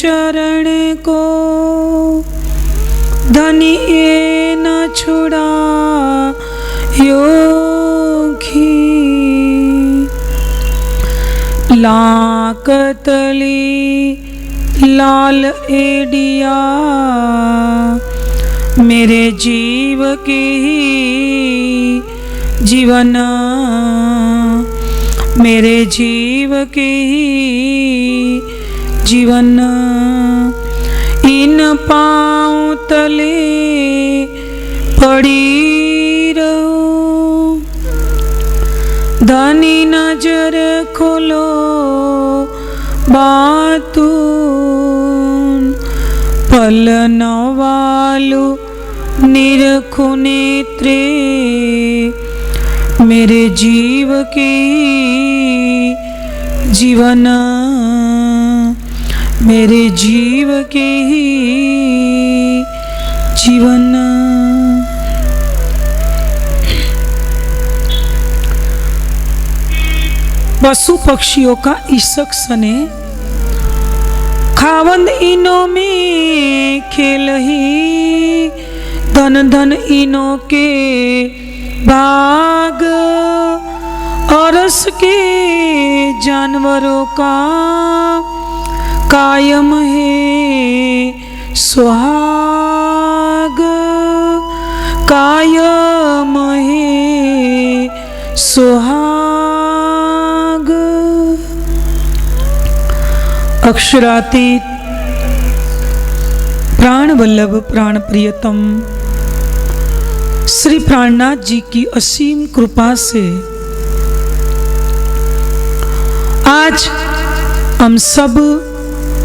चरण को धनी ये न छुड़ा योगी। लाकतली लाल एडिया मेरे जीव के ही जीवन, मेरे जीव के ही जीवन। इन पाँव तले पड़ी रहो, धनी नजर खोलो बातू पलन वालू निरखु नेत्रे मेरे जीव के जीवन, मेरे जीव के ही जीवन। पशु पक्षियों का ईशक सने खावंद इनो में खेल ही, धन धन इनो के भाग। औरस के जानवरों का कायम है सुहाग, कायम है सुहाग। अक्षरातीत प्राण वल्लभ प्राण प्रियतम श्री प्राणनाथ जी की असीम कृपा से आज हम सब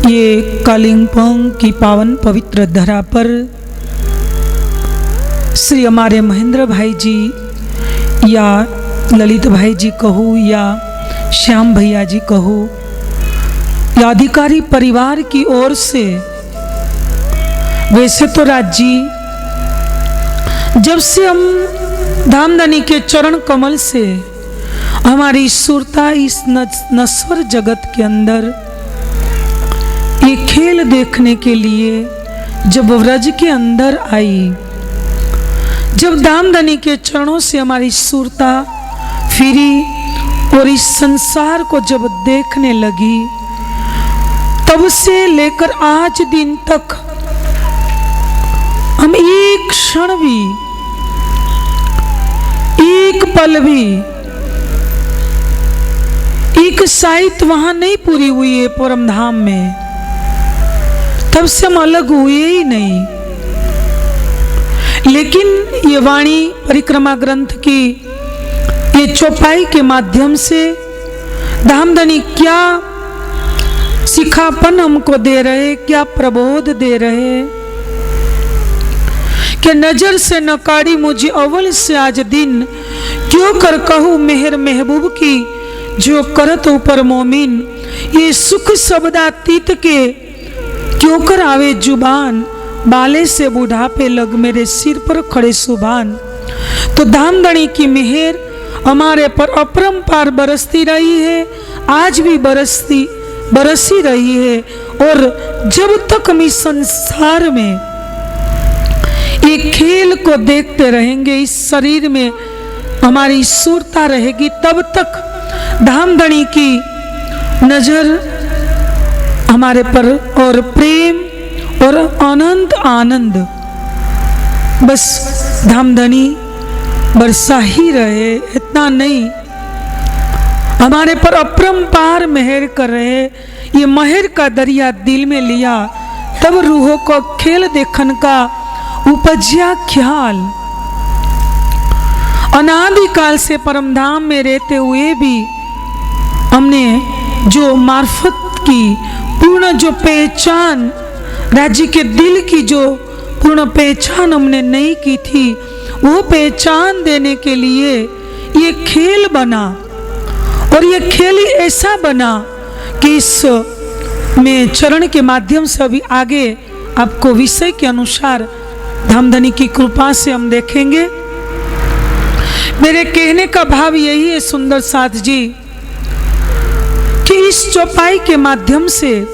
ये कालिंपोंग की पावन पवित्र धरा पर श्री हमारे महेंद्र भाई जी या ललित भाई जी कहो या श्याम भैया जी कहो या अधिकारी परिवार की ओर से, वैसे तो राज जी जब से हम धामधनी के चरण कमल से हमारी सुरता इस नश्वर जगत के अंदर ये खेल देखने के लिए जब व्रज के अंदर आई, जब धामधनी के चरणों से हमारी सुरता फिरी और इस संसार को जब देखने लगी, तब से लेकर आज दिन तक हम एक क्षण भी, एक पल भी, एक साइत वहां नहीं पूरी हुई है परम धाम में, तब से हम अलग हुए ही नहीं। लेकिन ये वाणी परिक्रमा ग्रंथ की ये चौपाई के माध्यम से धामधनी क्या सिखापन हमको दे रहे, क्या प्रबोध दे रहे कि नजर से नकारी मुझे अव्वल से आज दिन, क्यों कर कहूँ मेहर महबूब की जो करत ऊपर मोमिन। ये सुख शब्दातीत के क्यों कर आवे जुबान, बाले से बुढ़ापे लग मेरे सिर पर खड़े सुभान। तो धामधनी की मेहर हमारे पर अपरंपार बरसती रही है, आज भी बरसी रही है। और जब तक हम इस संसार में एक खेल को देखते रहेंगे, इस शरीर में हमारी सुरता रहेगी, तब तक धामधनी की नजर हमारे पर और प्रेम और अनंत आनंद बस धामधनी बरसा ही रहे, इतना नहीं हमारे पर अपरंपार मेहर कर रहे। ये मेहर का दरिया दिल में लिया, तब रूहों को खेल देखन का उपज्या ख्याल। अनादिकाल से परमधाम में रहते हुए भी हमने जो मार्फत की पूर्ण जो पहचान, राज्य के दिल की जो पूर्ण पहचान हमने नहीं की थी, वो पहचान देने के लिए ये खेल बना। और ये खेल ही ऐसा बना कि इस में चरण के माध्यम से अभी आगे आपको विषय के अनुसार धामधनी की कृपा से हम देखेंगे। मेरे कहने का भाव यही है सुंदर साथ जी कि इस चौपाई के माध्यम से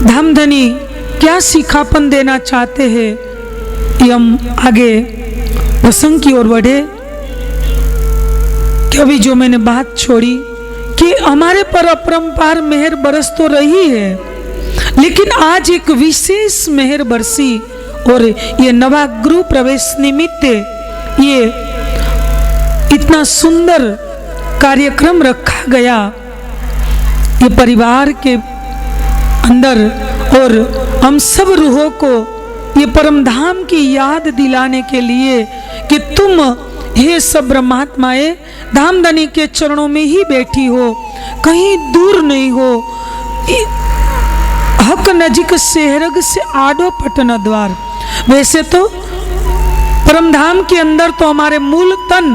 धामधनी क्या सिखापन देना चाहते हैं, ये हम आगे प्रसंग की ओर बढ़े। कि अभी जो मैंने बात छोड़ी कि हमारे पर अपरंपार मेहर बरस तो रही है, लेकिन आज एक विशेष मेहर बरसी और ये नवा गृह प्रवेश निमित्त ये इतना सुंदर कार्यक्रम रखा गया ये परिवार के अंदर, और हम सब रूहों को ये परम धाम की याद दिलाने के लिए कि तुम हे सब ब्रह्मात्माएं धामधनी के चरणों में ही बैठी हो, कहीं दूर नहीं हो। हक नजीक सेहरग से आडो पटना द्वार। वैसे तो परम धाम के अंदर तो हमारे मूल तन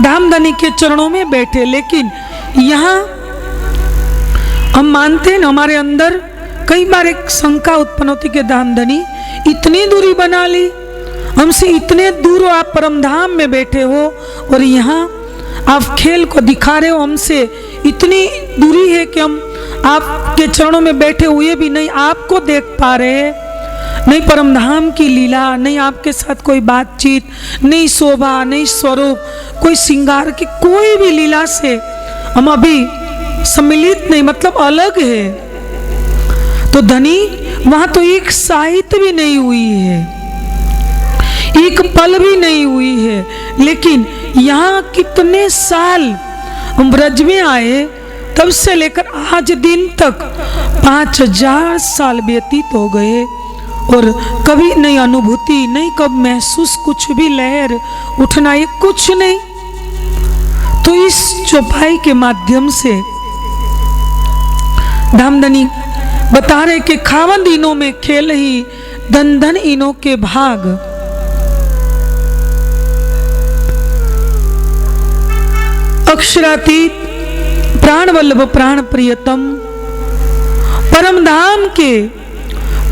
धामधनी के चरणों में बैठे, लेकिन यहाँ हम मानते हैं ना, हमारे अंदर कई बार एक शंका उत्पन्न होती कि धामधनी इतनी दूरी बना ली, हमसे इतने दूर आप परम धाम में बैठे हो और यहाँ आप खेल को दिखा रहे हो, हमसे इतनी दूरी है कि हम आपके चरणों में बैठे हुए भी नहीं आपको देख पा रहे, नहीं परम धाम की लीला, नहीं आपके साथ कोई बातचीत, नहीं शोभा, नहीं स्वरूप, कोई श्रृंगार की कोई भी लीला से हम अभी सम्मिलित नहीं, मतलब अलग है। तो धनी वहां तो एक साहित्य भी नहीं हुई है, एक पल भी नहीं हुई है, लेकिन यहाँ कितने साल हम ब्रज में आए, तब से लेकर आज दिन तक 5000 साल व्यतीत हो गए और कभी नहीं अनुभूति, नहीं कब महसूस, कुछ भी लहर उठना, ये कुछ नहीं। तो इस चौपाई के माध्यम से धामधनी बता रहे कि खावन दिनों में खेल ही धन धन इनों के भाग। अक्षरातीत प्राण वल्लभ प्राण प्रियतम परम धाम के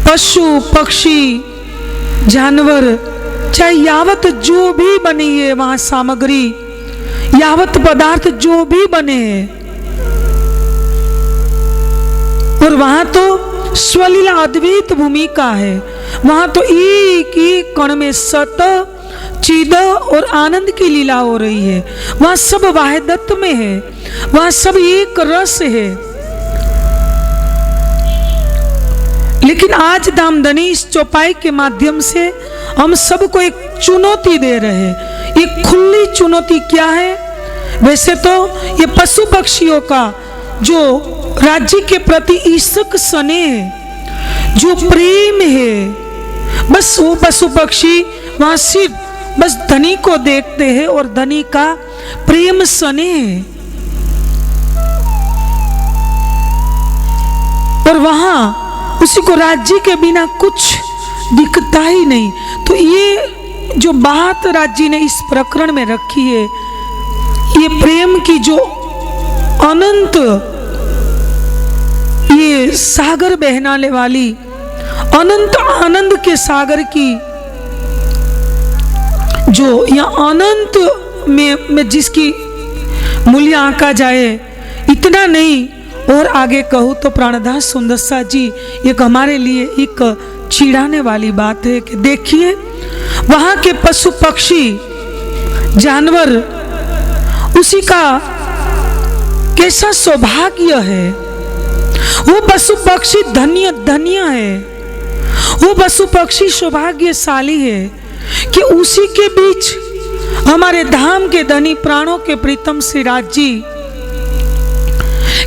पशु पक्षी जानवर, चाहे यावत जो भी बनी है वहां सामग्री, यावत पदार्थ जो भी बने हैं, और वहां तो स्वलीला अद्वैत भूमिका है। वहां तो एक एक कण में सत चिद और आनंद की लीला हो रही है। वहां सब वाहिदत्व में है, वहां सब एक रस है। लेकिन आज धामधनी इस चौपाई के माध्यम से हम सबको एक चुनौती दे रहे हैं। एक खुली चुनौती क्या है? वैसे तो ये पशु पक्षियों का जो राज्य के प्रति ईर्ष्या स्नेह, जो प्रेम है, बस वो पशु पक्षी वहां सिर्फ बस धनी को देखते हैं और धनी का प्रेम स्नेह, और वहां उसी को राज्य के बिना कुछ दिखता ही नहीं। तो ये जो बात राज्य ने इस प्रकरण में रखी है, ये प्रेम की जो अनंत ये सागर बहनाने वाली, अनंत आनंद के सागर की जो या अनंत में जिसकी मूल्य आंका जाए, इतना नहीं। और आगे कहूँ तो प्राणदास सुंदरसा जी एक हमारे लिए एक चिढ़ाने वाली बात है कि देखिए वहां के पशु पक्षी जानवर, उसी का कैसा सौभाग्य है। वो पशु पक्षी धन्य धन्य है, वो पशु पक्षी सौभाग्यशाली है कि उसी के बीच हमारे धाम के धनी प्राणों के प्रीतम श्री राज जी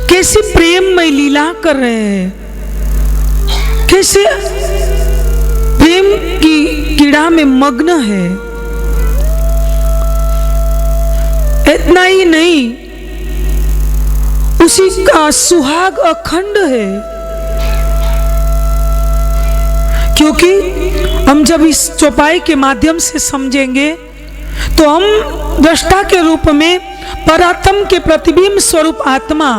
कैसे प्रेममय लीला कर रहे हैं, कैसे प्रेम की क्रीड़ा में मग्न है। इतना ही नहीं, उसी का सुहाग अखंड है। क्योंकि हम जब इस चौपाई के माध्यम से समझेंगे तो हम दृष्टा के रूप में परात्म के प्रतिबिंब स्वरूप आत्मा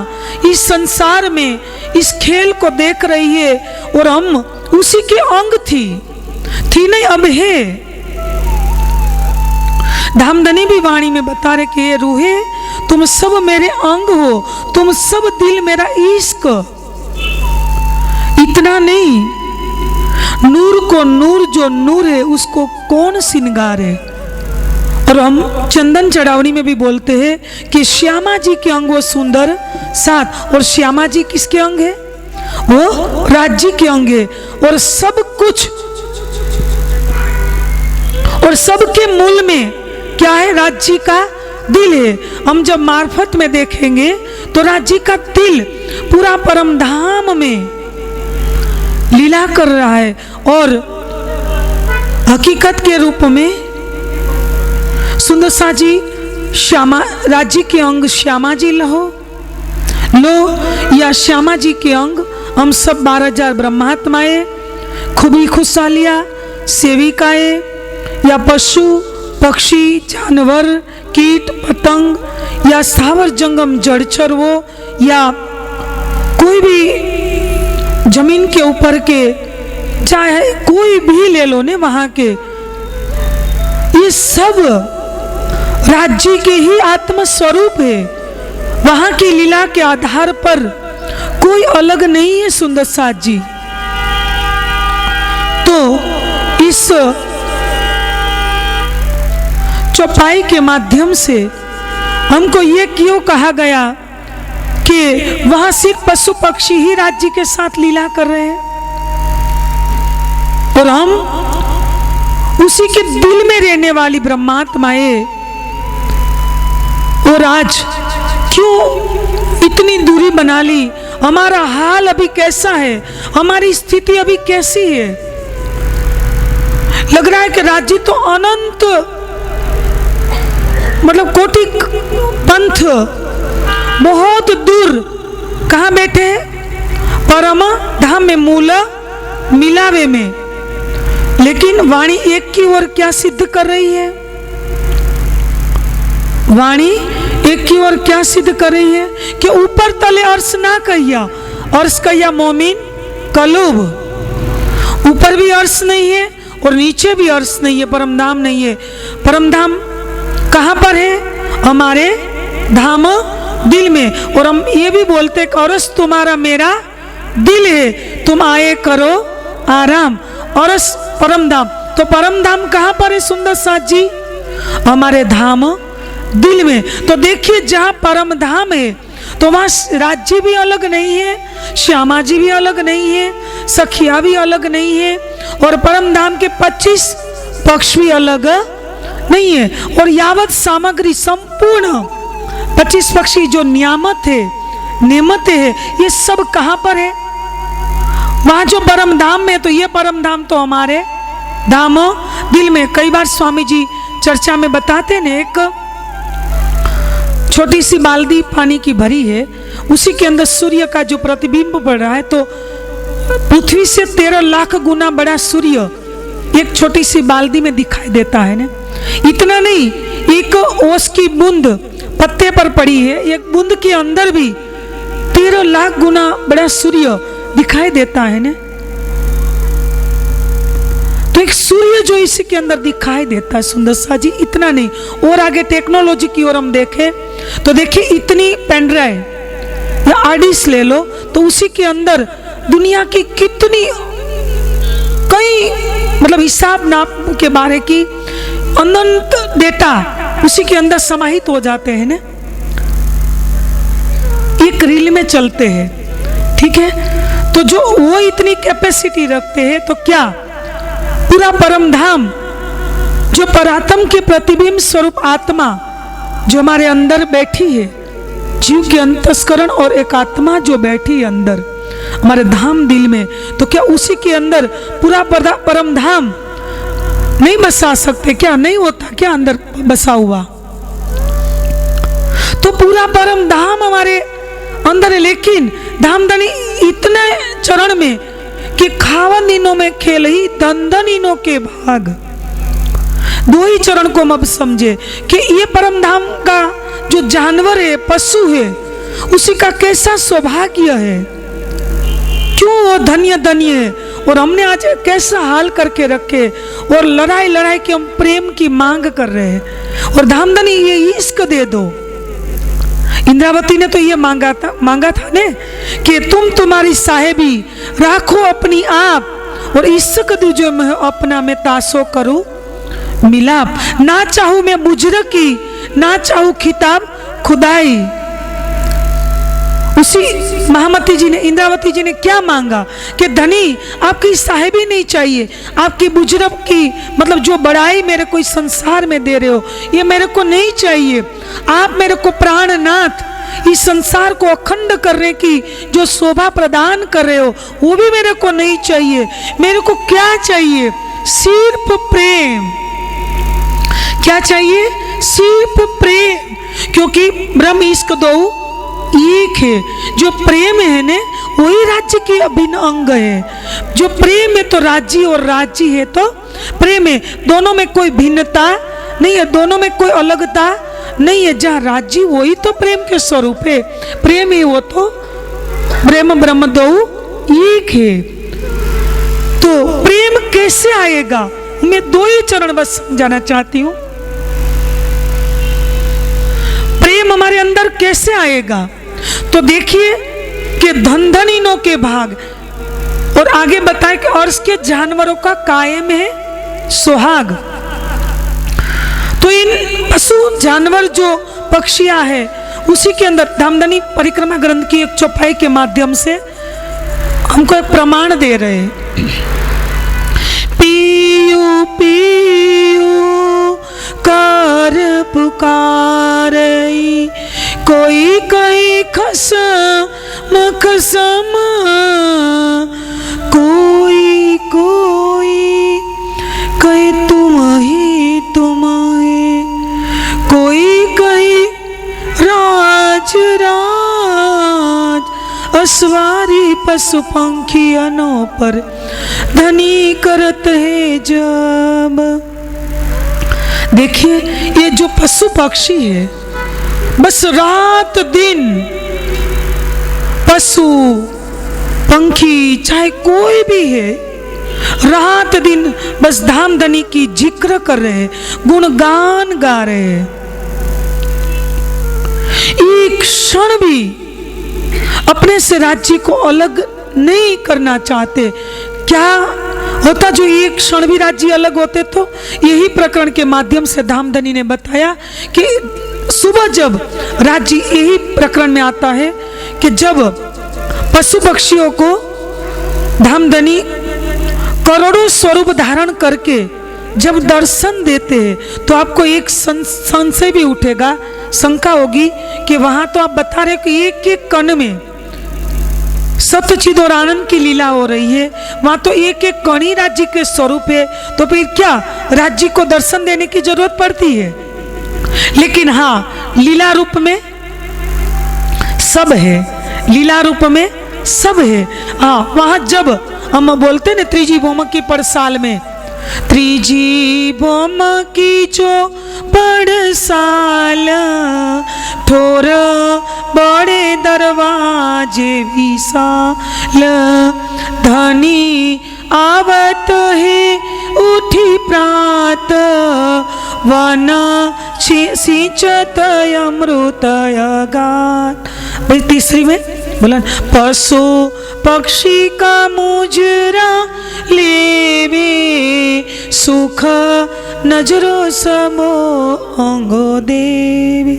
इस संसार में इस खेल को देख रही है, और हम उसी के अंग थी नहीं, अब है। धामधनी भी वाणी में बता रहे कि ये रूहे तुम सब मेरे अंग हो, तुम सब दिल मेरा इश्क। इतना नहीं, नूर को नूर जो नूर है उसको कौन श्रृंगार है। और हम चंदन चढ़ावनी में भी बोलते हैं कि श्यामा जी के अंग वो सुंदर साथ, और श्यामा जी किसके अंग है, वो राज्य के अंग है। और सब कुछ और सबके मूल में क्या है, राज्य का दिल है। हम जब मार्फत में देखेंगे तो राज्य का दिल पूरा परम धाम में लीला कर रहा है। और हकीकत के रूप में सुंदर सा जी श्यामा राज्य के अंग श्यामा जी लो या श्यामा जी के अंग हम सब 12,000 ब्रह्मात्माएं, खूबी खुशहालियाँ, सेविकाएं या पशु पक्षी जानवर कीट पतंग या स्थावर जंगम जड़चर वो या कोई भी जमीन के ऊपर के, चाहे कोई भी ले लो ने वहां के, ये सब राज्य के ही आत्म स्वरूप है। वहां की लीला के आधार पर कोई अलग नहीं है सुंदर साथ जी। तो इस चौपाई के माध्यम से हमको ये क्यों कहा गया कि वहां सिर्फ पशु पक्षी ही राज्य के साथ लीला कर रहे हैं और हम उसी के दिल में रहने वाली ब्रह्मात्माएं, और आज क्यों इतनी दूरी बना ली, हमारा हाल अभी कैसा है, हमारी स्थिति अभी कैसी है। लग रहा है कि राज्य तो अनंत मतलब कोटि पंथ बहुत दूर कहाँ बैठे हैं, परम धाम में मूल मिलावे में। लेकिन वाणी एक की ओर क्या सिद्ध कर रही है, वाणी एक की ओर क्या सिद्ध कर रही है कि ऊपर तले अर्श ना कहिया, अर्श कहिया मोमिन कलुब, ऊपर भी अर्श नहीं है और नीचे भी अर्श नहीं है, परम धाम नहीं है। परम धाम कहाँ पर है, हमारे धाम दिल में। और हम ये भी बोलते कि अर्श तुम्हारा मेरा दिल है, तुम आए करो आराम। अर्श परम धाम, तो परम धाम कहाँ पर है सुंदर साथ जी, हमारे धाम दिल में। तो देखिए जहाँ परम धाम है तो वहाँ राज्य भी अलग नहीं है, श्यामा जी भी अलग नहीं है, सखिया भी अलग नहीं है, और परम धाम के 25 पक्ष भी अलग नहीं है। और यावत सामग्री संपूर्ण 25 पक्षी जो नियामत है, नेमत है, ये सब कहाँ पर है, वहां जो परम धाम में। तो ये परम धाम तो हमारे धाम दिल में। कई बार स्वामी जी चर्चा में बताते हैं, एक छोटी सी बाल्टी पानी की भरी है, उसी के अंदर सूर्य का जो प्रतिबिंब पड़ रहा है, तो पृथ्वी से 13 लाख गुना बड़ा सूर्य एक छोटी सी बाल्टी में दिखाई देता है ना। इतना नहीं, एक ओस की बूंद पत्ते पर पड़ी है, एक बूंद के अंदर भी 13 लाख गुना बड़ा सूर्य दिखाई देता है ना। तो एक सूर्य जो इसी के अंदर दिखाई देता है सुंदर सा जी, इतना नहीं। और आगे टेक्नोलॉजी की ओर हम देखें तो देखिए इतनी पेन ड्राइव या आरडीस ले लो, तो उसी के अंदर दुनिया की कितनी कई मतलब हिसाब नाप के बारे की अनंत डेटा उसी के अंदर समाहित हो जाते हैं ना, एक रील में चलते हैं, ठीक है। तो जो वो इतनी कैपेसिटी रखते हैं, तो क्या पूरा परम धाम जो परात्म के प्रतिबिंब स्वरूप आत्मा जो हमारे अंदर बैठी है, जीव के अंतस्करण और एक आत्मा जो बैठी है अंदर हमारे धाम दिल में, तो क्या उसी के अंदर पूरा परम धाम नहीं बसा सकते क्या, नहीं होता क्या अंदर बसा हुआ। तो पूरा परम धाम हमारे अंदर है, लेकिन धामधनी इतने चरण में कि खावन दिनों में खेल ही दंदनिनों के भाग। दो ही चरण को हम अब समझे कि ये परम धाम का जो जानवर है, पशु है, उसी का कैसा सौभाग्य है, क्यों वो धन्य धन्य है। और हमने आज कैसा हाल करके रखे, और लड़ाई लड़ाई के हम प्रेम की मांग कर रहे हैं। और धामधनी ये इश्क दे दो, इंद्रावती ने तो ये मांगा था ने कि तुम तुम्हारी साहेबी राखो अपनी आप, और इश्क दूजो में अपना में तासो करूं मिलाप। ना चाहूं मैं बुजुर्गी, ना चाहूं खिताब खुदाई। उसी महामती जी ने, इंद्रावती जी ने क्या मांगा कि धनी आपकी साहेबी नहीं चाहिए, आपकी बुजुर्ग की मतलब जो बड़ाई मेरे को इस संसार में दे रहे हो ये मेरे को नहीं चाहिए। आप मेरे को प्राणनाथ इस संसार को अखंड करने की जो शोभा प्रदान कर रहे हो वो भी मेरे को नहीं चाहिए। मेरे को क्या चाहिए? सिर्फ प्रेम। क्या चाहिए? सिर्फ प्रेम। क्योंकि ब्रह्म इश्क दो एक है। जो प्रेम है ना वही राज्य के अभिन्न अंग है। जो प्रेम है तो राज्य और राज्य है तो प्रेम है। दोनों में कोई भिन्नता नहीं है, दोनों में कोई अलगता नहीं है। जहाँ राज्य वही तो प्रेम के स्वरूप है। प्रेम है वो तो प्रेम ब्रह्म दो एक है। तो प्रेम कैसे आएगा? मैं दो ही चरण बस समझाना चाहती हूँ। प्रेम हमारे अंदर कैसे आएगा? तो देखिए कि धनधनीनों के भाग, और आगे बताए कि अर्श के जानवरों का कायम है सुहाग। तो इन पशु जानवर जो पक्षियां हैं उसी के अंदर धामधनी परिक्रमा ग्रंथ की एक चौपाई के माध्यम से हमको एक प्रमाण दे रहे हैं। पीयू पीयू कर पुकारई, कोई कहीं खसम खसम, कोई कोई कहे तुम ही, कोई कहे राज राज, असवारी पशु पंखियों पर धनी करत है जब। देखिए ये जो पशु पक्षी है बस रात दिन, पशु पंखी चाहे कोई भी है, रात दिन बस धामधनी की जिक्र कर रहे हैं, गुणगान गा रहे हैं। एक क्षण भी अपने से राज्य को अलग नहीं करना चाहते। क्या होता जो एक क्षण भी राज्य अलग होते तो यही प्रकरण के माध्यम से धामधनी ने बताया कि सुबह जब राज्य, यही प्रकरण में आता है कि जब पशु पक्षियों को धामधनी करोड़ों स्वरूप धारण करके जब दर्शन देते हैं तो आपको एक संशय भी उठेगा, शंका होगी कि वहां तो आप बता रहे कि एक एक कण में सत्यचिद और आनंद की लीला हो रही है, वहां तो एक एक कण ही राज्य के स्वरूप है, तो फिर क्या राज्य को दर्शन देने की जरूरत पड़ती है? लेकिन हाँ, लीला रूप में सब है, लीला रूप में सब है। हाँ, वहां जब हम बोलते ना त्रिजी भौम की पड़साल में, त्रिजी भौम की जो पड़साल, ठोर बड़े दरवाजे विशाल, धनी आवत है उठी प्रात, वन सिंचत अमृत गात। तीसरी में बोला पशु पक्षी का मुजरा लेवे, सुख नजरों समो अंगो देवी।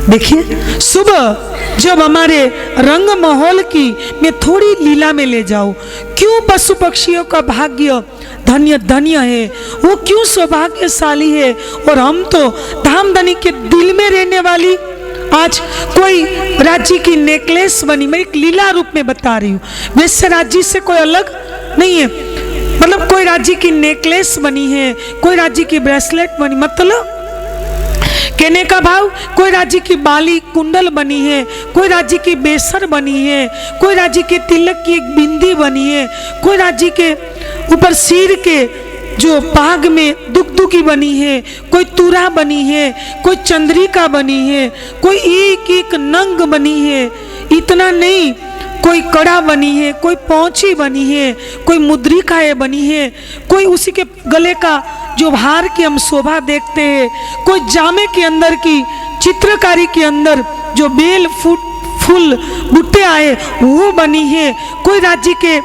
देखिए सुबह जब हमारे रंग माहौल की मैं थोड़ी लीला में ले जाऊं, क्यों पशु पक्षियों का भाग्य धन्य धन्य है, वो क्यों सौभाग्यशाली है। और हम तो धामधनी के दिल में रहने वाली, आज कोई राज्य की नेकलेस बनी, मैं एक लीला रूप में बता रही हूँ, वैसे राज्य से कोई अलग नहीं है। मतलब कोई राज्य की नेकलेस बनी है, कोई राज्य की ब्रेसलेट बनी, मतलब कहने का भाव कोई राज्य की बाली कुंडल बनी है, कोई राज्य की बेसर बनी है, कोई राज्य के तिलक की एक बिंदी बनी है, कोई राज्य के ऊपर सिर के जो पाग में दुगदुगी बनी है, कोई तुरा बनी है, कोई चंद्रिका बनी है, कोई एक एक नंग बनी है। इतना नहीं, कोई कड़ा बनी है, कोई पौंची बनी है, कोई मुद्रिकाएं बनी है, कोई उसी के गले का जो हार की हम शोभा देखते हैं, कोई जामे के अंदर की चित्रकारी के अंदर जो बेल फूल बूटे आए वो बनी है, कोई राज्य के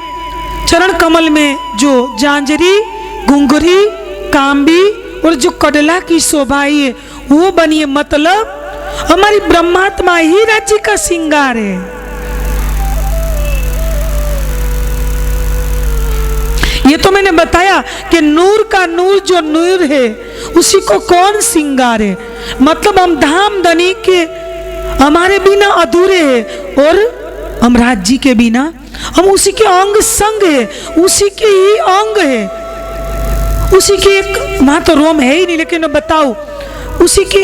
चरण कमल में जो जांजरी, घुंघरी, कांबी और जो कडला की शोभा है वो बनी है। मतलब हमारी ब्रह्मात्मा ही राज्य का श्रृंगार है। ये तो मैंने बताया कि नूर का नूर जो नूर है उसी को कौन श्रृंगार है। मतलब हम धाम धनी के हमारे बिना अधूरे हैं और हम राज्य के बिना हम उसी के अंग संग है, उसी के ही अंग है, उसी के एक वहां तो रोम है ही नहीं, लेकिन मैं बताऊं उसी के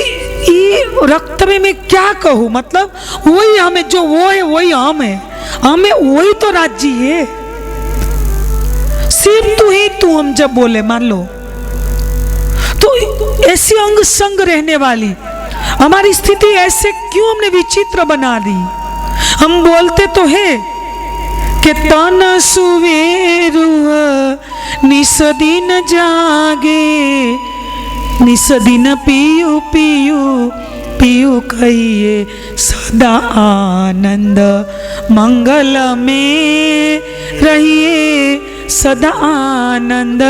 रक्त में मैं क्या कहूं। मतलब वही हमें, जो वो है वही हम है, हमें वही तो राज्य है। सिर्फ तू ही तू हम जब बोले मान लो तो ऐसी अंग संग रहने वाली हमारी स्थिति ऐसे क्यों हमने विचित्र बना दी। हम बोलते तो है कि तन सुवेरु निस दिन जागे, निस दिन पियू पियू पियू कहिए सदा आनंद मंगल में रहिए, सदा आनंद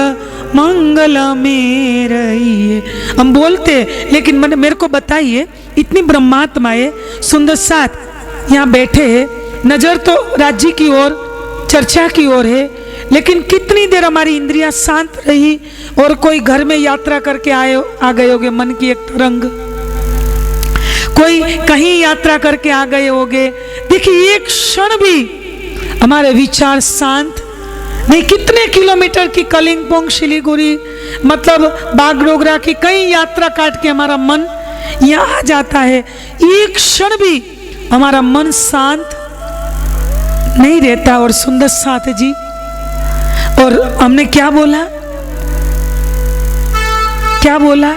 मंगल में रहिए। हम बोलते लेकिन मेरे को बताइए, इतनी ब्रह्मात्माएं सुंदर साथ यहाँ बैठे हैं, नजर तो राज्य की ओर, चर्चा की ओर है, लेकिन कितनी देर हमारी इंद्रियां शांत रही और कोई घर में यात्रा करके आ गए होगे, मन की एक तरंग, कोई कहीं यात्रा करके आ गए होगे। देखिए एक क्षण भी हमारे विचार शांत नहीं। कितने किलोमीटर की कलिंगपोंग, सिलीगुड़ी, मतलब बागडोगरा की कई यात्रा काट के हमारा मन यहाँ आ जाता है। एक क्षण भी हमारा मन शांत नहीं रहता। और सुंदर साथ जी, और हमने क्या बोला, क्या बोला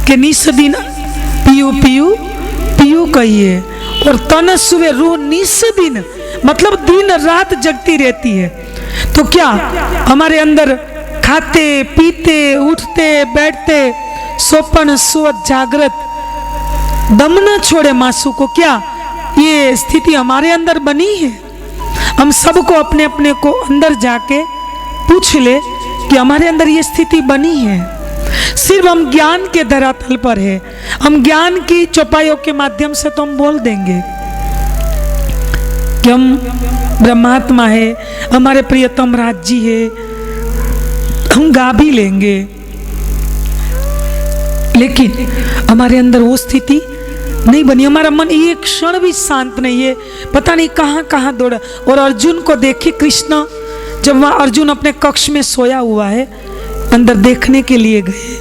कि निस दिन पियू पियू पियू कहिए, और तन सुबह रूह निस दिन, मतलब दिन रात जगती रहती है। तो क्या हमारे अंदर खाते पीते उठते बैठते सोपन सोत जागृत दम न छोड़े मासू को, क्या ये स्थिति हमारे अंदर बनी है? हम सबको अपने अपने को अंदर जाके पूछ ले कि हमारे अंदर ये स्थिति बनी है। सिर्फ हम ज्ञान के धरातल पर है, हम ज्ञान की चौपाइयों के माध्यम से तो हम बोल देंगे कि हम ब्रह्मात्मा है, हमारे प्रियतम राज्य है, हम गा भी लेंगे, लेकिन हमारे अंदर वो स्थिति नहीं बनी। हमारा मन एक क्षण भी शांत नहीं है, पता नहीं कहाँ कहाँ दौड़ा। और अर्जुन को देखे कृष्ण, जब वहाँ अर्जुन अपने कक्ष में सोया हुआ है, अंदर देखने के लिए गए,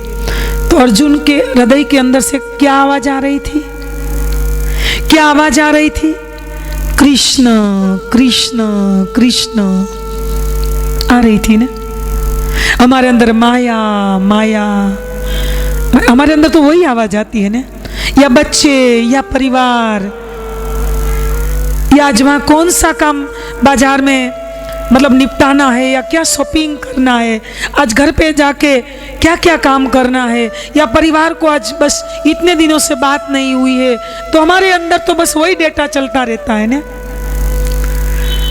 तो अर्जुन के हृदय के अंदर से क्या आवाज आ रही थी? क्या आवाज आ रही थी? कृष्ण कृष्ण कृष्ण आ रही थी ना। हमारे अंदर माया माया, हमारे अंदर तो वही आवाज आती है ना। या बच्चे, या परिवार, या आज वहाँ कौन सा काम बाजार में मतलब निपटाना है, या क्या शॉपिंग करना है, आज घर पे जाके क्या क्या काम करना है, या परिवार को आज बस इतने दिनों से बात नहीं हुई है, तो हमारे अंदर तो बस वही डेटा चलता रहता है ना।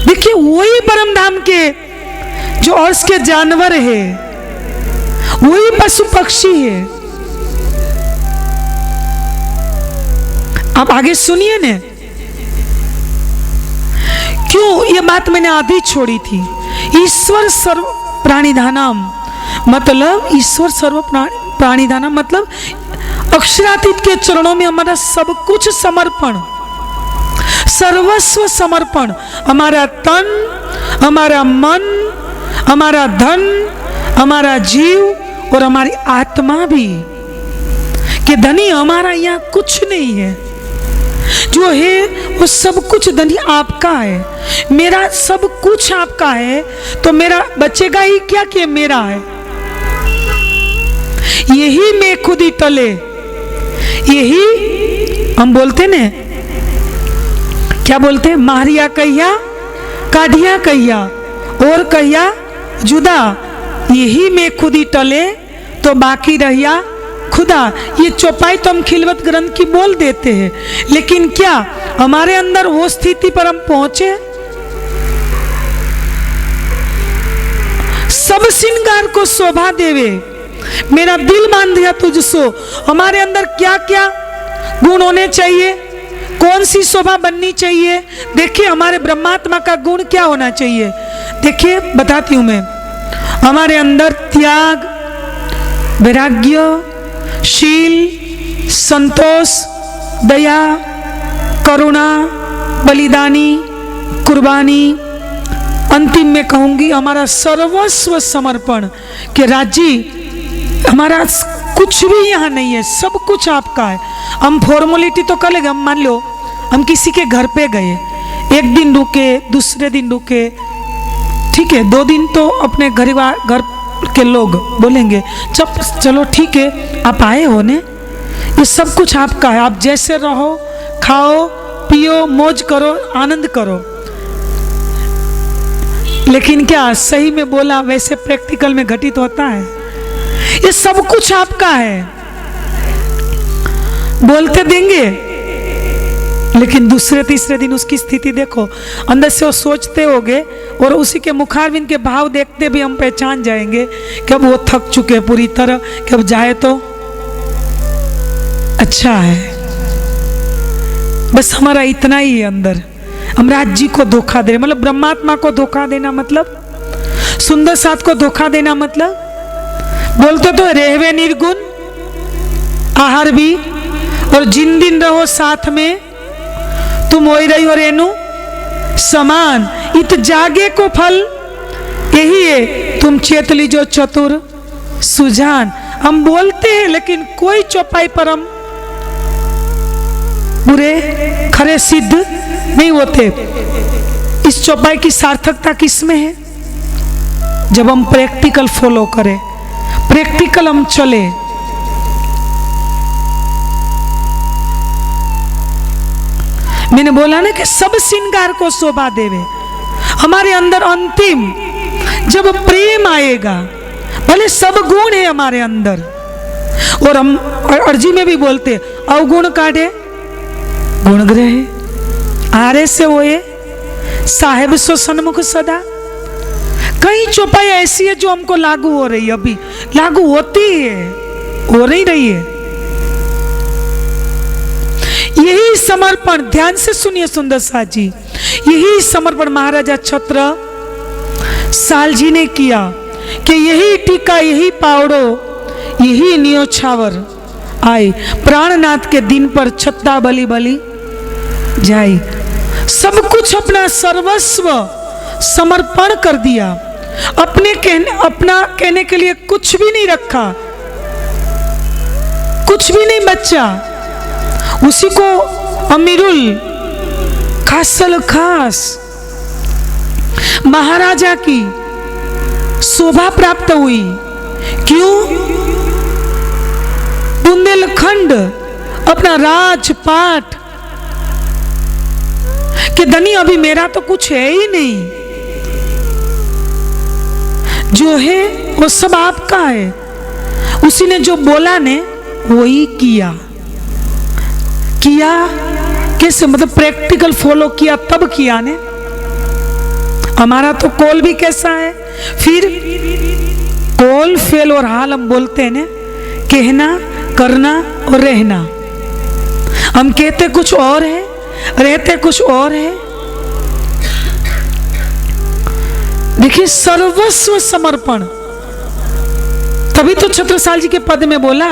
देखिए वही परम धाम के जो अर्श के जानवर है, वही पशु पक्षी है। आप आगे सुनिए ना, क्यों ये बात मैंने आधी छोड़ी थी। ईश्वर सर्व प्राणिधानम, मतलब ईश्वर सर्व प्राणिधानम मतलब अक्षरातीत के चरणों में हमारा सब कुछ समर्पण, सर्वस्व समर्पण। हमारा तन, हमारा मन, हमारा धन, हमारा जीव और हमारी आत्मा भी, कि धनी हमारा यहाँ कुछ नहीं है, जो है वो सब कुछ धनी आपका है। मेरा सब कुछ आपका है, तो मेरा बचेगा ही क्या कि मेरा है। यही मैं खुद ही टले, यही हम बोलते ने, क्या बोलते? मारिया कहिया, काढ़िया कहिया और कहिया जुदा, यही मैं खुद ही टले तो बाकी रहिया खुदा। ये चौपाई तो हम खिलवत ग्रंथ की बोल देते हैं, लेकिन क्या हमारे अंदर वो स्थिति पर हम पहुंचे? सब श्रृंगार को शोभा देवे, मेरा दिल मान दिया तुझसो। हमारे अंदर क्या क्या गुण होने चाहिए, कौन सी शोभा बननी चाहिए? देखिए हमारे ब्रह्मात्मा का गुण क्या होना चाहिए, देखिए बताती हूं मैं। हमारे अंदर त्याग, वैराग्य, शील, संतोष, दया, करुणा, बलिदानी, कुर्बानी, अंतिम में कहूंगी हमारा सर्वस्व समर्पण कि राजी हमारा कुछ भी यहाँ नहीं है, सब कुछ आपका है। हम फॉर्मेलिटी तो कर लेंगे, हम मान लो हम किसी के घर पे गए, एक दिन रुके, दूसरे दिन रुके, ठीक है, 2 दिन तो अपने घर के लोग बोलेंगे चलो ठीक है आप आए हो ने, ये सब कुछ आपका है, आप जैसे रहो, खाओ पियो, मौज करो, आनंद करो। लेकिन क्या सही में बोला वैसे प्रैक्टिकल में घटित होता है? ये सब कुछ आपका है, बोलते देंगे, लेकिन दूसरे तीसरे दिन उसकी स्थिति देखो, अंदर से वो सोचते होंगे और उसी के मुखारविंद के भाव देखते भी हम पहचान जाएंगे कि अब वो थक चुके पूरी तरह, कि अब जाए तो अच्छा है। बस हमारा इतना ही है अंदर, हम राज जी को धोखा दे, मतलब ब्रह्मात्मा को धोखा देना, मतलब सुंदर साथ को धोखा देना, मतलब बोलते तो रहवे निर्गुण आहार भी, और जिन दिन रहो साथ में तुम हो रही हो रेणु समान, इत जागे को फल यही है, तुम चेत लीजो चतुर सुजान। हम बोलते हैं लेकिन कोई चौपाई पर हम बुरे खरे सिद्ध नहीं होते। इस चौपाई की सार्थकता किसमें है? जब हम प्रैक्टिकल फॉलो करें, प्रैक्टिकल हम चले। मैंने बोला ना कि सब श्रृंगार को शोभा देवे, हमारे अंदर अंतिम जब प्रेम आएगा, भले सब गुण है हमारे अंदर, और हम अर्जी में भी बोलते अवगुण काढ़े गुण ग्रहे, आरे से होए साहेब सो सन्मुख सदा। कई चौपाई ऐसी है जो हमको लागू हो रही है, अभी लागू होती है, हो नहीं रही है। यही समर्पण, ध्यान से सुनिए सुंदर साथ जी, यही समर्पण महाराजा छत्र साल जी ने किया कि यही टीका, यही पावड़ो, यही न्योछावर आए, प्राणनाथ के दिन पर छत्ता बलि बलि जाई। सब कुछ अपना सर्वस्व समर्पण कर दिया, अपना कहने के लिए कुछ भी नहीं रखा, कुछ भी नहीं बचा। उसी को अमीरुल खासल खास महाराजा की शोभा प्राप्त हुई। क्यों? बुंदेलखंड अपना राजपाट कि धनी अभी मेरा तो कुछ है ही नहीं, जो है वो सब आपका है। उसी ने जो बोला ने वही किया कैसे, मतलब प्रैक्टिकल फॉलो किया, तब किया ने। हमारा तो कॉल भी कैसा है, फिर कॉल फेल और हाल हम बोलते हैं ना, कहना करना और रहना। हम कहते कुछ और है, रहते कुछ और है। देखिए सर्वस्व समर्पण, तभी तो छत्रसाल जी के पद में बोला,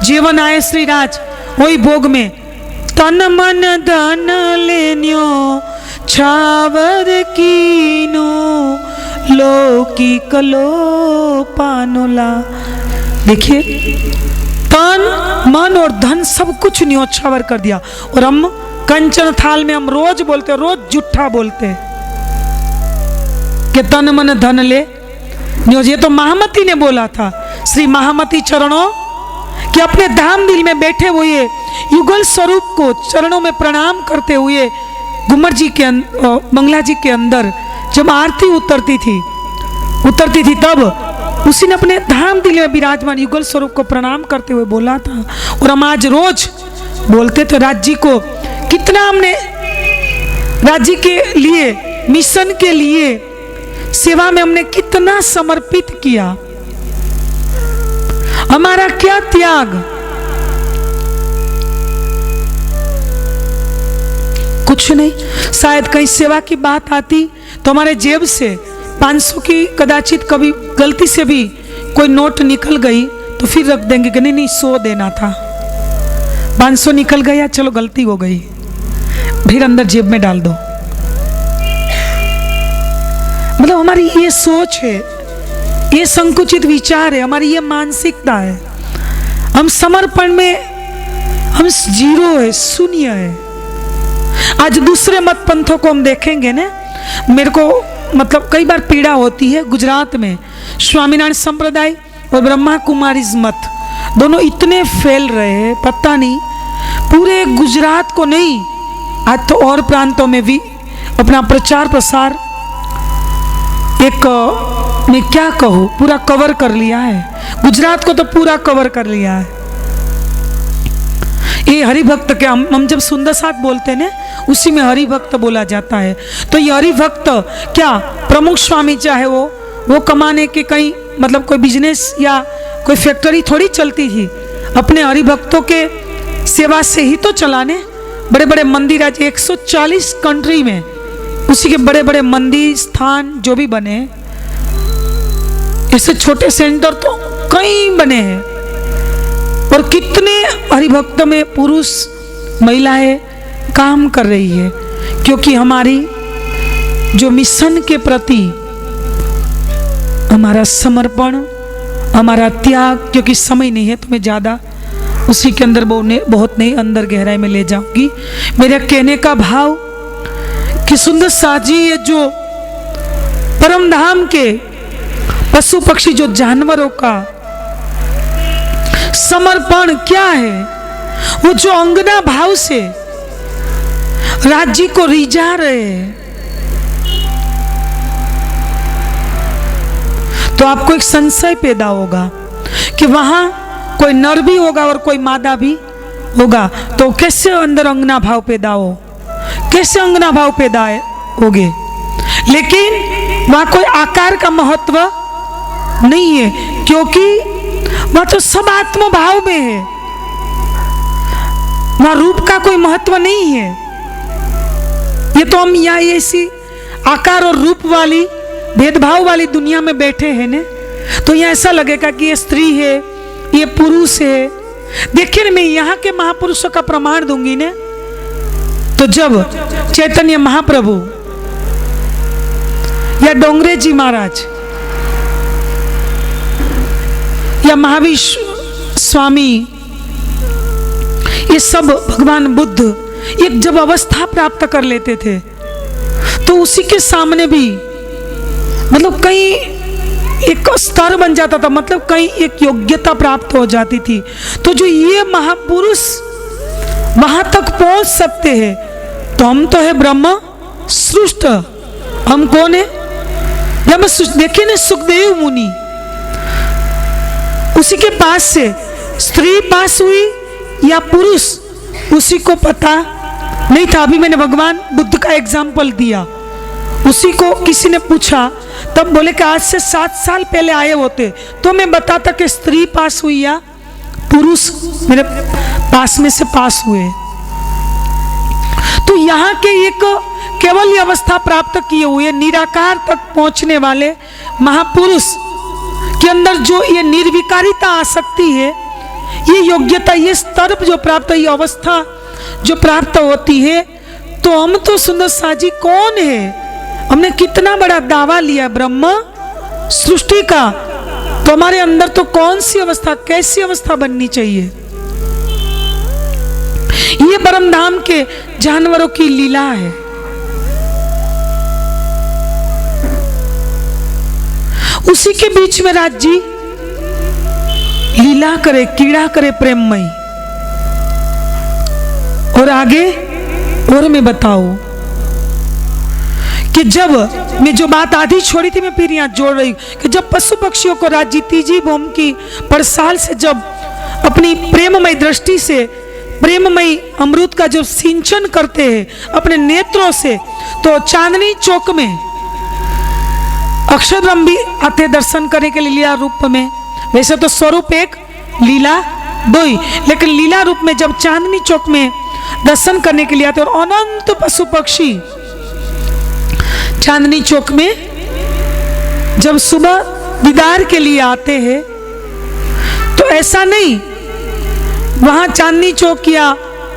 जीवन आए श्री राज वही भोग में, तन मन धन लेन्यो छावर कीनो लोकी कलो पानोला। देखिए तन मन और धन सब कुछ न्योछावर कर दिया। और हम कंचन थाल में हम रोज बोलते, रोज जुट्ठा बोलते कि तन मन धन ले न्योज। ये तो महामती ने बोला था, श्री महामती चरणों कि अपने धाम दिल में बैठे हुए युगल स्वरूप को चरणों में प्रणाम करते हुए घुमर जी के मंगला जी के अंदर जब आरती उतरती थी तब उसी ने अपने धाम दिल में विराजमान युगल स्वरूप को प्रणाम करते हुए बोला था। और हम आज रोज बोलते थे राज जी को कितना हमने राज्य के लिए, मिशन के लिए, सेवा में हमने कितना समर्पित किया, हमारा क्या त्याग। कुछ नहीं। शायद कहीं सेवा की बात आती तो हमारे जेब से 500 की कदाचित कभी गलती से भी कोई नोट निकल गई तो फिर रख देंगे कि नहीं 100 देना था, 500 निकल गया, चलो गलती हो गई, फिर अंदर जेब में डाल दो। मतलब हमारी ये सोच है, ये संकुचित विचार है, हमारी ये मानसिकता है। हम समर्पण में हम जीरो है, शून्य है। आज दूसरे मत पंथों को हम देखेंगे ना, मेरे को मतलब कई बार पीड़ा होती है। गुजरात में स्वामीनारायण संप्रदाय और ब्रह्मा कुमारीज मत दोनों इतने फैल रहे हैं, पता नहीं पूरे गुजरात को नहीं, आज तो और प्रांतों में भी अपना प्रचार प्रसार एक मैं क्या कहूँ पूरा कवर कर लिया है। गुजरात को तो पूरा कवर कर लिया है। ये हरिभक्त के हम जब सुंदर साथ बोलते हैं ना, उसी में हरिभक्त बोला जाता है। तो ये हरिभक्त क्या प्रमुख स्वामी चाहे वो कमाने के कहीं मतलब कोई बिजनेस या कोई फैक्ट्री थोड़ी चलती थी, अपने हरिभक्तों के सेवा से ही तो चलाने। बड़े बड़े मंदिर आज 140 कंट्री में उसी के बड़े बड़े मंदिर स्थान जो भी बने, ऐसे छोटे सेंटर तो कई बने हैं। और कितने हरिभक्त में पुरुष महिलाएं काम कर रही है, क्योंकि हमारी जो मिशन के प्रति हमारा समर्पण, हमारा त्याग, क्योंकि समय नहीं है तो मैं ज़्यादा उसी के अंदर बहुत नहीं अंदर गहराई में ले जाऊंगी। मेरे कहने का भाव कि सुंदर साथ जी ये जो परम धाम के पशु पक्षी जो जानवरों का समर्पण क्या है, वो जो अंगना भाव से राज्य को रिझा रहे हैं, तो आपको एक संशय पैदा होगा कि वहां कोई नर भी होगा और कोई मादा भी होगा, तो कैसे अंदर अंगना भाव पैदा हो, कैसे अंगना भाव पैदा होगे। लेकिन वहां कोई आकार का महत्व नहीं है, क्योंकि वह तो सब आत्म भाव में है, वहां रूप का कोई महत्व नहीं है। ये तो हम यहाँ ऐसी आकार और रूप वाली भेदभाव वाली दुनिया में बैठे हैं ने, तो यहाँ ऐसा लगेगा कि ये स्त्री है, ये पुरुष है। देखिए ना, मैं यहाँ के महापुरुषों का प्रमाण दूंगी ने, तो जब चैतन्य महाप्रभु या डोंगरे जी महाराज या महावीर स्वामी, ये सब भगवान बुद्ध एक जब अवस्था प्राप्त कर लेते थे, तो उसी के सामने भी मतलब कहीं एक स्तर बन जाता था, मतलब कहीं एक योग्यता प्राप्त हो जाती थी। तो जो ये महापुरुष वहां तक पहुंच सकते हैं, तो हम तो है ब्रह्म सृष्ट, हम कौन है ब्रह्म सृष्ट। देखिए ना, सुखदेव मुनि, उसी के पास से स्त्री पास हुई या पुरुष, उसी को पता नहीं था। अभी मैंने भगवान बुद्ध का एग्जाम्पल दिया, उसी को किसी ने पूछा, तब बोले कि आज से 7 साल पहले आए होते तो मैं बताता कि स्त्री पास हुई या पुरुष मेरे पास में से पास हुए। तो यहाँ के एक केवल ये अवस्था प्राप्त किए हुए निराकार तक पहुंचने वाले महापुरुष के अंदर जो ये निर्विकारिता आ सकती है, ये योग्यता, ये स्तर जो प्राप्त, ये अवस्था जो प्राप्त होती है, तो हम तो सुंदर साजी कौन है, हमने कितना बड़ा दावा लिया ब्रह्म सृष्टि का, तो हमारे अंदर तो कौन सी अवस्था, कैसी अवस्था बननी चाहिए। ये परम धाम के जानवरों की लीला है। उसी के बीच में राज जी लीला करे, कीड़ा करे प्रेममयी। और आगे और मैं बताऊं कि जब मैं जो बात आधी छोड़ी थी, मैं फिर यहाँ जोड़ रही कि जब पशु पक्षियों को राज्य तीजी भूमि की परसाल से जब अपनी प्रेममय दृष्टि से प्रेममयी अमृत का जो सिंचन करते हैं अपने नेत्रों से, तो चांदनी चौक में अक्षरब्रह्म भी आते दर्शन करने के लिए लीला रूप में। वैसे तो स्वरूप एक, लीला दो ही, लेकिन लीला रूप में जब चांदनी चौक में दर्शन करने के लिए आते, और अनंत पशु पक्षी चांदनी चौक में जब सुबह दीदार के लिए आते हैं, तो ऐसा नहीं, वहां चांदनी चौक या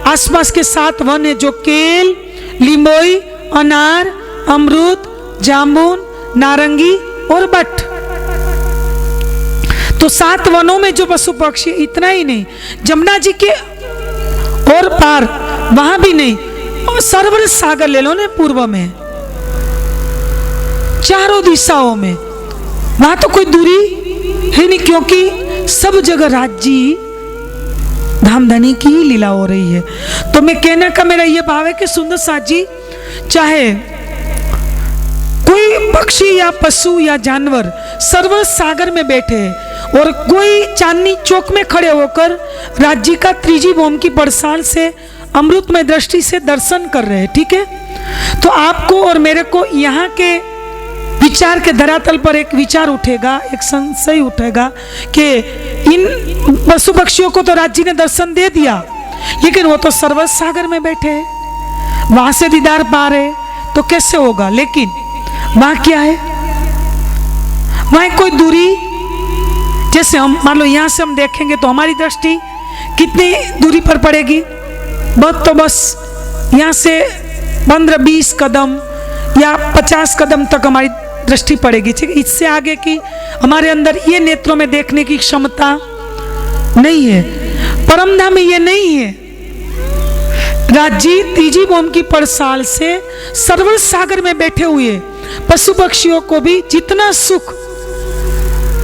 आसपास के 7 वन है, जो केल, लिंबोई, अनार, अमरूद, जामुन, नारंगी और बट। तो 7 वनों में जो पशु पक्षी, इतना ही नहीं, जमुना जी के और पार वहां भी नहीं, और सरवर सागर ले लो ना, पूर्व में, चारों दिशाओं में, वहां तो कोई दूरी है नहीं, क्योंकि सब जगह राज्य धामधनी की ही लीला हो रही है। तो मैं कहने का मेरा यह भाव है कि सुंदर साथ जी, चाहे कोई पक्षी या पशु या जानवर सरवर सागर में बैठे हैं और कोई चांदनी चौक में खड़े होकर राज्य का त्रिजी भौम की बरसाल से अमृतमय दृष्टि से दर्शन कर रहे हैं, ठीक है। तो आपको और मेरे को यहाँ के विचार के धरातल पर एक विचार उठेगा, एक संशय उठेगा कि इन पशु पक्षियों को तो राज्य ने दर्शन दे दिया, लेकिन वो तो सरवर सागर में बैठे हैं, वहां से दीदार पा रहे, तो कैसे होगा। लेकिन वहां क्या है, वहां कोई दूरी, जैसे हम मान लो यहां से हम देखेंगे तो हमारी दृष्टि कितनी दूरी पर पड़ेगी, बहुत तो बस यहां से 15-20 कदम या 50 कदम तक हमारी दृष्टि पड़ेगी, ठीक है। इससे आगे की हमारे अंदर ये नेत्रों में देखने की क्षमता नहीं है। परमधाम में ये नहीं है। राज्य तीजी भौम की परसाल से सरवर सागर में बैठे हुए पशु पक्षियों को भी जितना सुख,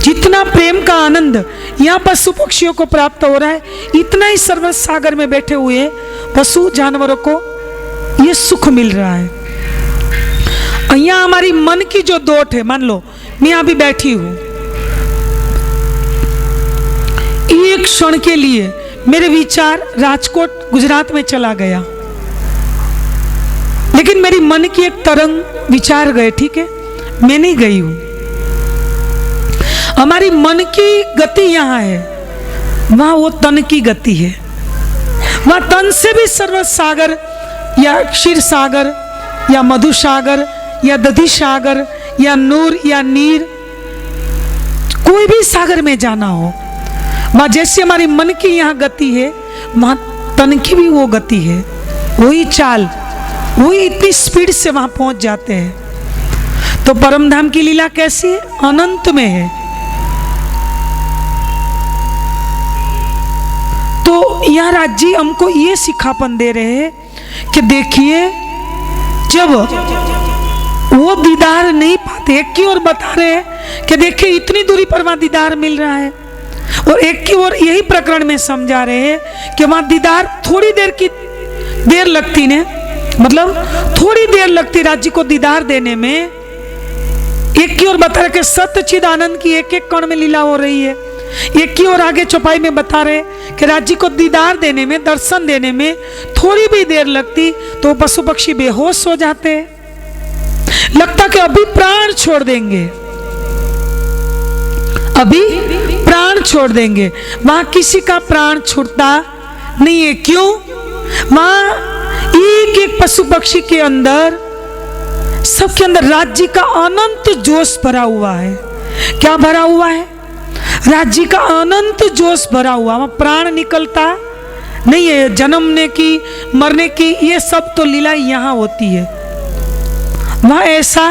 जितना प्रेम का आनंद यहाँ पशु पक्षियों को प्राप्त हो रहा है, इतना ही सरवर सागर में बैठे हुए पशु जानवरों को ये सुख मिल रहा है। यहाँ हमारी मन की जो दोट है, मान लो मैं अभी बैठी हूं, एक क्षण के लिए मेरे विचार राजकोट गुजरात में चला गया, लेकिन मेरी मन की एक तरंग विचार गए, ठीक है, मैं नहीं गई हूं। हमारी मन की गति यहां है, वहां वो तन की गति है। वहां तन से भी सर्व सागर या क्षीर सागर या मधु सागर या दधि सागर या नूर या नीर, कोई भी सागर में जाना हो, वहां जैसे हमारी मन की यहाँ गति है, वहां तन की भी वो गति है, वही चाल, वही इतनी स्पीड से वहां पहुंच जाते हैं। तो परमधाम की लीला कैसी है, अनंत में है। तो यहाँ राज्य हमको ये सिखापन दे रहे हैं कि देखिए, जब वो दीदार नहीं पाते, एक की ओर बता रहे हैं कि देखिए इतनी दूरी पर वहां दीदार मिल रहा है, और एक की ओर यही प्रकरण में समझा रहे हैं कि वहां दीदार थोड़ी देर लगती ने, मतलब थोड़ी देर लगती राज्य को दीदार देने में। एक की ओर बता रहे कि सत्यचिद आनंद की एक एक कण में लीला हो रही है, एक की ओर आगे चौपाई में बता रहे कि राज्य को दीदार देने में, दर्शन देने में थोड़ी भी देर लगती तो पशु पक्षी बेहोश हो जाते, लगता कि अभी प्राण छोड़ देंगे, अभी प्राण छोड़ देंगे। वहां किसी का प्राण छूटता नहीं है। क्यों? वहां एक एक पशु पक्षी के अंदर, सबके अंदर राज्य का अनंत जोश भरा हुआ है। क्या भरा हुआ है? राज्य का अनंत जोश भरा हुआ। वहां प्राण निकलता नहीं है, जन्मने की, मरने की, ये सब तो लीला यहां होती है। वहां ऐसा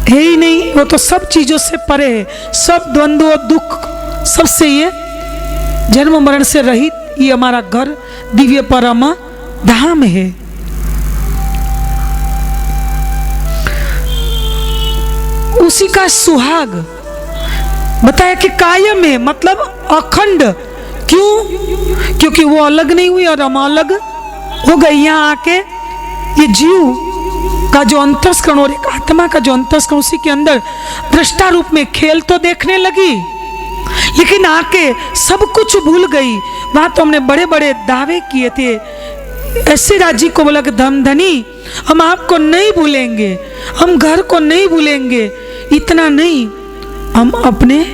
है ही नहीं, वो तो सब चीजों से परे है, सब द्वंद्व और दुख सबसे, ये जन्म मरण से रहित ये हमारा घर दिव्य परम धाम है। उसी का सुहाग बताया कि कायम है, मतलब अखंड। क्यों? क्योंकि वो अलग नहीं हुई और हम अलग हो गए। यहाँ आके ये जीव का जो अंतस्करण और एक आत्मा का जो अंतस्करण, उसी के अंदर दृष्टा रूप में खेल तो देखने लगी, लेकिन आके सब कुछ भूल गई। वहां तो हमने बड़े बड़े दावे किए थे। ऐसे राजी को बोला कि धनी हम आपको नहीं भूलेंगे, हम घर को नहीं भूलेंगे, इतना नहीं हम अपने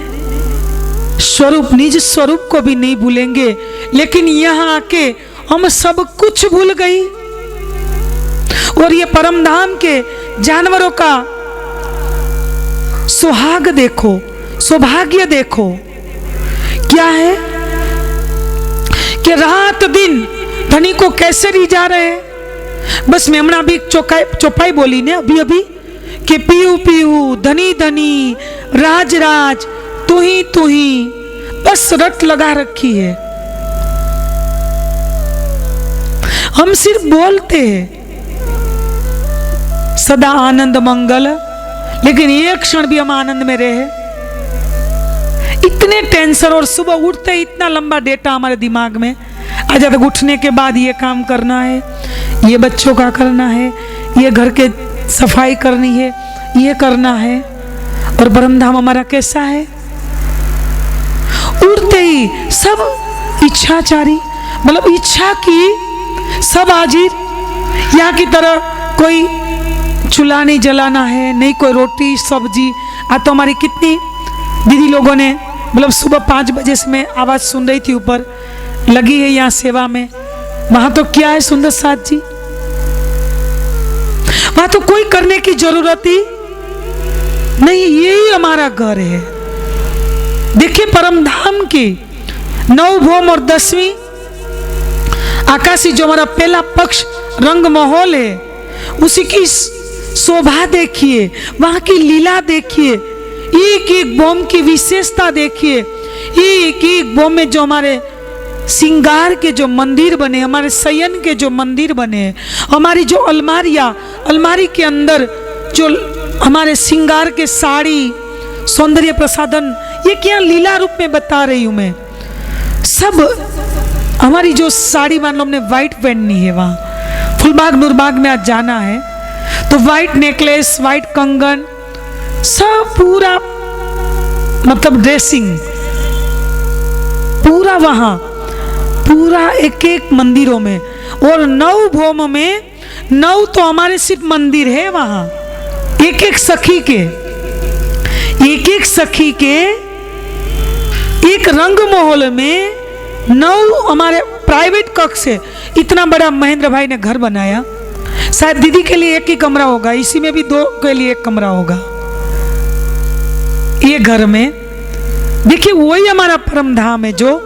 स्वरूप, निज स्वरूप को भी नहीं भूलेंगे। लेकिन यहाँ आके हम सब कुछ भूल गई। और ये परम धाम के जानवरों का सुहाग देखो, सौभाग्य देखो, क्या है कि रात दिन धनी को कैसे रिझा रहे हैं। बस मैं हमने भी चौपाई बोली ने अभी अभी कि पीहू पीहू धनी धनी राज राज तू ही, बस रट लगा रखी है। हम सिर्फ बोलते हैं सदा आनंद मंगल, लेकिन एक क्षण भी हम आनंद में रहे। इतने टेंशन, और सुबह उठते ही इतना लंबा डेटा हमारे दिमाग में आ जाता। उठने के बाद ये काम करना है, ये बच्चों का करना है, ये घर के सफाई करनी है, ये करना है। और ब्रह्मधाम हमारा कैसा है, उठते ही सब इच्छाचारी, मतलब इच्छा की सब हाजिर। यहाँ की तरह कोई चूल्हा नहीं जलाना है, नहीं कोई रोटी सब्जी। आज तो हमारी कितनी दीदी लोगों ने, मतलब सुबह 5 बजे से मैं आवाज़ सुन रही थी, ऊपर लगी है यहाँ सेवा में। वहाँ तो क्या है सुंदर साथ जी, वहाँ तो कोई करने की जरूरत ही नहीं, यही हमारा घर है। देखिए परम धाम की 9 भौम और 10वीं आकाशी जो हमारा पहला पक्ष रंग माहौल है, उसी की शोभा देखिए, वहां की लीला देखिए, एक एक बोम की विशेषता देखिए। एक एक बोम में जो हमारे श्रृंगार के जो मंदिर बने, हमारे शयन के जो मंदिर बने, हमारी जो अलमारियां, अलमारी के अंदर जो हमारे श्रृंगार के साड़ी, सौंदर्य प्रसाधन, ये क्या लीला रूप में बता रही हूं मैं। सब हमारी जो साड़ी, मान लो हमने व्हाइट पहननी है, वहां फुलबाग नूरबाग में आज जाना है, तो व्हाइट नेकलेस, व्हाइट कंगन, सब पूरा मतलब ड्रेसिंग पूरा वहां, पूरा एक एक मंदिरों में। और 9 भौम में 9 तो हमारे सिर्फ मंदिर है वहां, एक एक सखी के, एक एक सखी के एक रंग महल में 9 हमारे प्राइवेट कक्ष है। इतना बड़ा महेंद्र भाई ने घर बनाया, शायद दीदी के लिए एक ही कमरा होगा, इसी में भी 2 के लिए एक कमरा होगा। ये घर में देखिए वही हमारा परम धाम है जो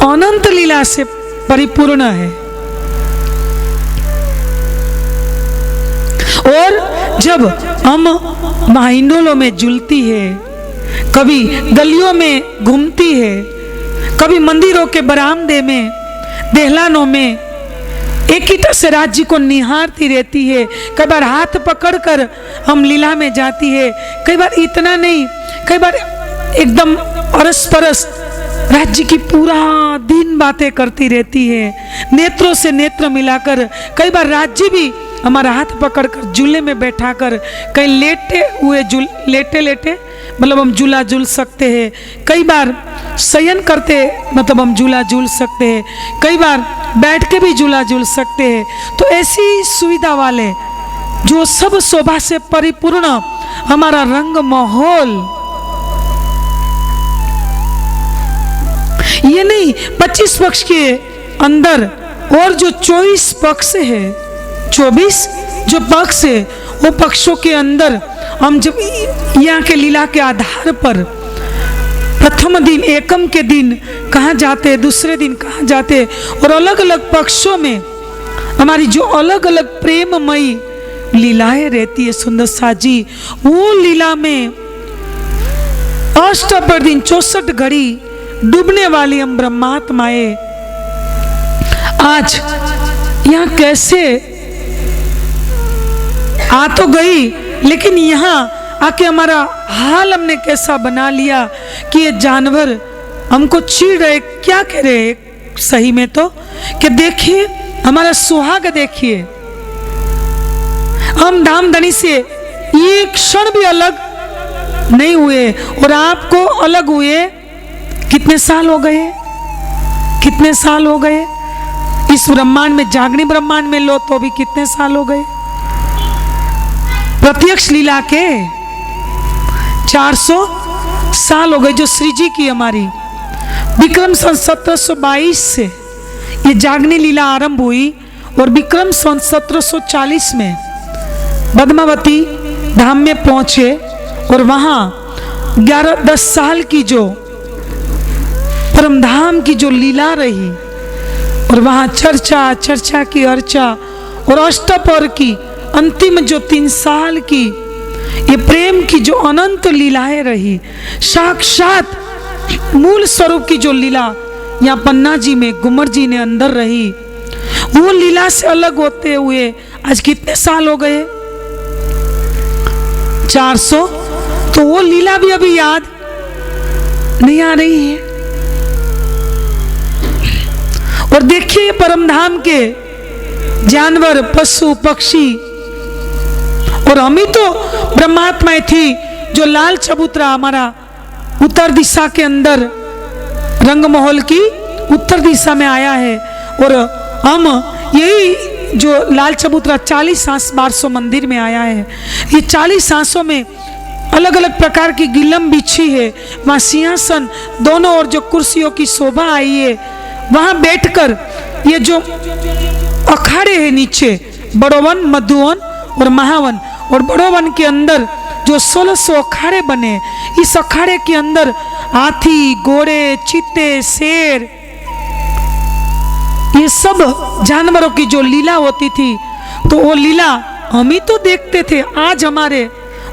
अनंत लीला से परिपूर्ण है। और जब हम महाइंडोलों में झूलती है, कभी गलियों में घूमती है, कभी मंदिरों के बरामदे में, देहलानों में एक ही से राज्य को निहारती रहती है। कई बार हाथ पकड़कर हम लीला में जाती है, कई बार इतना नहीं, कई बार एकदम अरस परस राज्य की पूरा दिन बातें करती रहती है, नेत्रों से नेत्र मिलाकर। कई बार राज्य भी हमारा हाथ पकड़कर झूले में बैठाकर, कहीं लेटे हुए लेटे लेटे मतलब हम झूला झूल सकते हैं, कई बार शयन करते मतलब हम झूला झूल सकते हैं, कई बार बैठ के भी झूला झूल सकते हैं। तो ऐसी सुविधा वाले जो सब शोभा से परिपूर्ण हमारा रंग माहौल, ये नहीं 25 पक्ष के अंदर और जो 24 पक्ष है, 24 जो पक्ष है, वो पक्षों के अंदर हम जब यहाँ के लीला के आधार पर प्रथम दिन एकम के दिन कहाँ जाते, दूसरे दिन कहाँ जाते, और अलग अलग पक्षों में हमारी जो अलग अलग प्रेममयी लीलाएं रहती है सुंदर साजी, वो लीला में अष्टपर दिन 64 घड़ी डूबने वाली हम ब्रह्मात्माएं आज यहाँ कैसे आ तो गई, लेकिन यहाँ आके हमारा हाल हमने कैसा बना लिया कि ये जानवर हमको छीड़ रहे, क्या कह रहे सही में तो कि देखिए हमारा सुहाग, देखिए हम धामधनी से एक क्षण भी अलग नहीं हुए, और आपको अलग हुए कितने साल हो गए, कितने साल हो गए? इस ब्रह्मांड में, जागनी ब्रह्मांड में लो तो भी कितने साल हो गए? प्रत्यक्ष लीला के 400 साल हो गए जो श्री जी की हमारी विक्रम सन 1722 से ये जागनी लीला आरंभ हुई और विक्रम सन 1740 में पद्मावती धाम में पहुंचे और वहां 11-10 साल की जो परमधाम की जो लीला रही और वहां चर्चा की अर्चा और अष्टपहर की अंतिम जो 3 साल की ये प्रेम की जो अनंत लीलाएं रही, साक्षात मूल स्वरूप की जो लीला यहाँ पन्ना जी में गुमर जी ने अंदर रही, वो लीला से अलग होते हुए आज कितने साल हो गए? 400। तो वो लीला भी अभी याद नहीं आ रही है। और देखिए परमधाम के जानवर, पशु, पक्षी, और हम ही तो ब्रह्मात्माएं थी जो लाल चबूतरा हमारा उत्तर दिशा के अंदर रंगमहल की उत्तर दिशा में आया है और हम यही जो लाल चबूतरा 40 सांस 1200 मंदिर में आया है। ये 40 सांसों में अलग अलग प्रकार की गिलम बिछी है, वहाँ सिंहासन, दोनों ओर जो कुर्सियों की शोभा आई है, वहाँ बैठकर ये जो अखाड़े हैं नीचे, बड़ोवन, मधुवन और महावन, और बड़ोवन के अंदर जो 1600 अखाड़े बने, इस अखाड़े के अंदर हाथी, घोड़े, चीते, शेर, ये सब जानवरों की जो लीला होती थी, तो वो लीला हम ही तो देखते थे। आज हमारे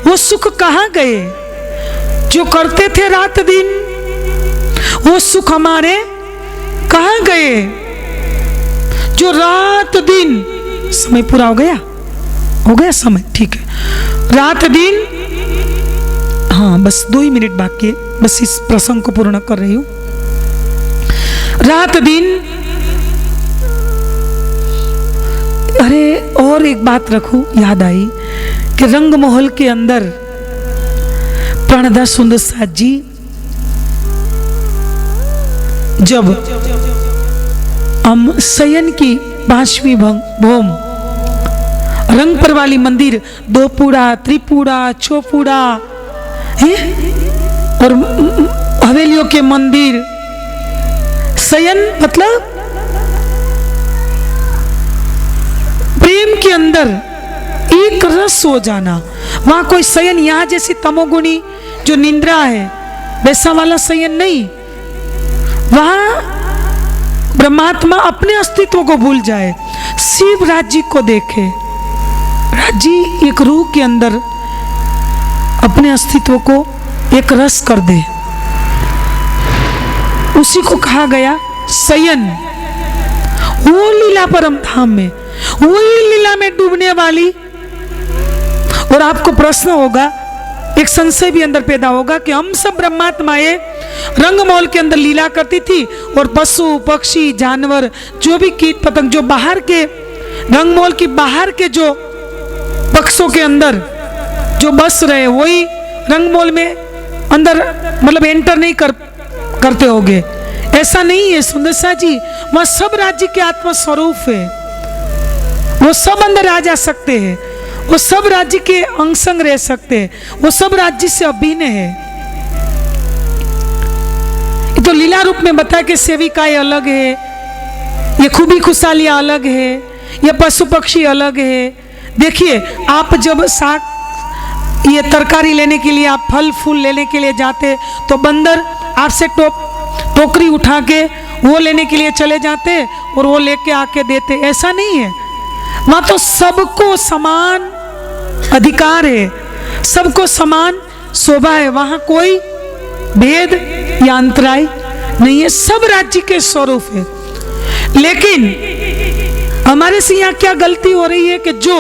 वो सुख कहाँ गए जो करते थे रात दिन? वो सुख हमारे कहाँ गए जो रात दिन? समय पूरा हो गया समय, ठीक है, रात दिन, हाँ बस 2 ही मिनट बाकी है, बस इस प्रसंग को पूर्ण कर रही हूं। रात दिन, अरे और एक बात रखूं, याद आई कि रंगमहल के अंदर प्रणदा सुंदर साथ जी जब हम शयन की 5वीं भौम रंगपर वाली मंदिर, 2 पूड़ा, त्रिपूड़ा, चौपूड़ा है और हवेलियों के मंदिर, शयन मतलब प्रेम के अंदर एक रस हो जाना। वहां कोई शयन यहाँ जैसी तमोगुणी जो निंद्रा है वैसा वाला शयन नहीं। वहां ब्रह्मात्मा अपने अस्तित्व को भूल जाए, शिव राज्य को देखे, राज्य एक रूह के अंदर अपने अस्तित्व को एक रस कर दे, उसी को कहा गया शयन। वो लीला परम धाम में, वही लीला में डूबने वाली। और आपको प्रश्न होगा, एक संशय भी अंदर पैदा होगा कि हम सब ब्रह्मात्माएं रंगमहल के अंदर लीला करती थी और पशु, पक्षी, जानवर, जो भी कीट पतंग जो बाहर के रंगमहल की बाहर के जो पक्षों के अंदर जो बस रहे, वही रंगमहल में अंदर मतलब एंटर नहीं करते होंगे। ऐसा नहीं है सुंदर सा जी, वह सब राज्य के आत्मा स्वरूप है, वो सब अंदर आ जा सकते हैं, वो सब राज्य के अंग संग रह सकते हैं, वो सब राज्य से अभिन्न है। ये तो लीला रूप में बताया कि सेविकाएं अलग है, ये खूबी खुशहालियां अलग है, ये पशु पक्षी अलग है। देखिए आप जब साग ये तरकारी लेने के लिए, आप फल फूल लेने के लिए जाते तो बंदर आपसे टोकरी उठा के वो लेने के लिए चले जाते और वो लेके आके देते, ऐसा नहीं है। वहां तो सबको समान अधिकार है, सबको समान शोभा है, वहां कोई भेद या अंतराय नहीं है, सब राज्य के स्वरूप है। लेकिन हमारे से यहाँ क्या गलती हो रही है कि जो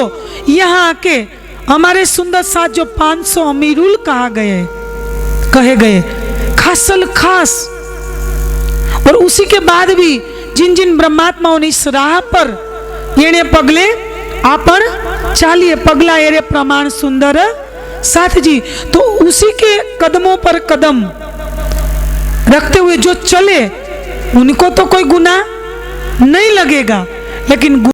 यहाँ आके हमारे सुंदर साथ जो 500 अमीरुल कहे गए खासल खास, और उसी के बाद भी जिन जिन ब्रह्मात्माओं ने इस राह पर येणे पगले आपन चालिए, पगला एरे प्रमाण सुंदर साथ जी, तो उसी के कदमों पर कदम रखते हुए जो चले उनको तो कोई गुनाह नहीं लगेगा, लेकिन